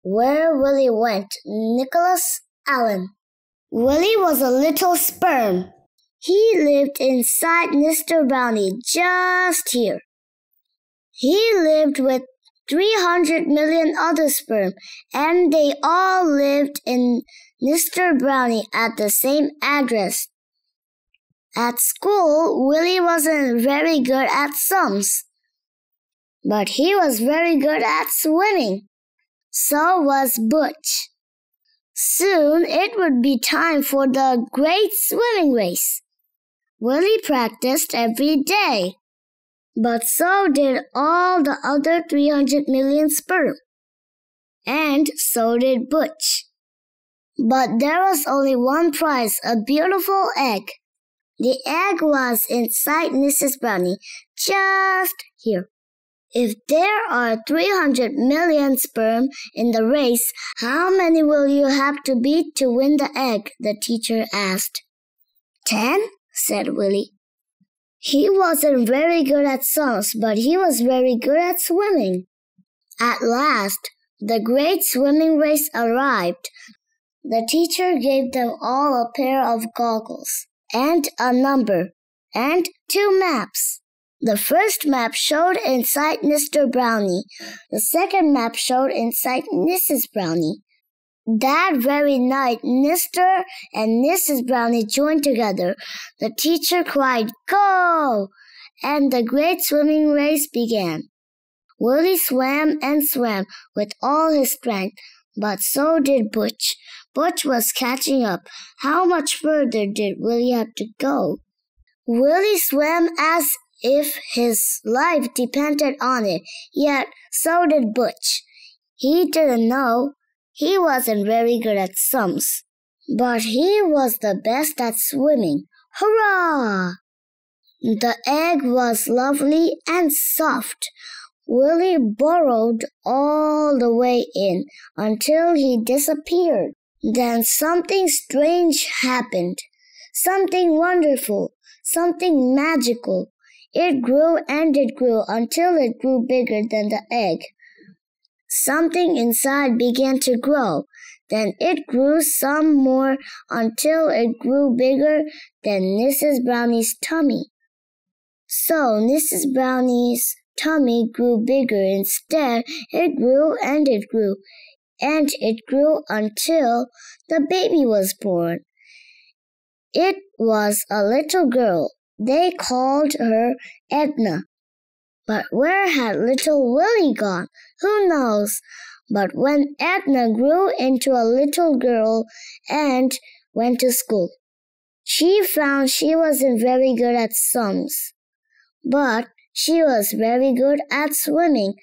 Where Willy Went, Nicholas Allan. Willy was a little sperm. He lived inside Mr. Browne just here. He lived with 300 million other sperm, and they all lived in Mr. Browne at the same address. At school, Willy wasn't very good at sums, but he was very good at swimming. So was Butch. Soon it would be time for the great swimming race. Willy practiced every day, but so did all the other 300 million sperm. And so did Butch. But there was only one prize, a beautiful egg. The egg was inside Mrs. Browne, just here. If there are 300 million sperm in the race, how many will you have to beat to win the egg? The teacher asked. 10, said Willy. He wasn't very good at sums, but he was very good at swimming. At last, the great swimming race arrived. The teacher gave them all a pair of goggles, and a number, and 2 maps. The first map showed inside Mr. Browne. The second map showed inside Mrs. Browne. That very night, Mr. and Mrs. Browne joined together. The teacher cried, "Go!" and the great swimming race began. Willy swam and swam with all his strength, but so did Butch. Butch was catching up. How much further did Willy have to go? Willy swam as if his life depended on it, yet so did Butch. He didn't know. He wasn't very good at sums, but he was the best at swimming. Hurrah! The egg was lovely and soft. Willy burrowed all the way in until he disappeared. Then something strange happened, something wonderful, something magical. It grew and it grew until it grew bigger than the egg. Something inside began to grow. Then it grew some more until it grew bigger than Mrs. Browne's tummy. So Mrs. Browne's tummy grew bigger instead. It grew and it grew, and it grew until the baby was born. It was a little girl. They called her Edna. But where had little Willy gone? Who knows? But when Edna grew into a little girl and went to school, she found she wasn't very good at sums, but she was very good at swimming.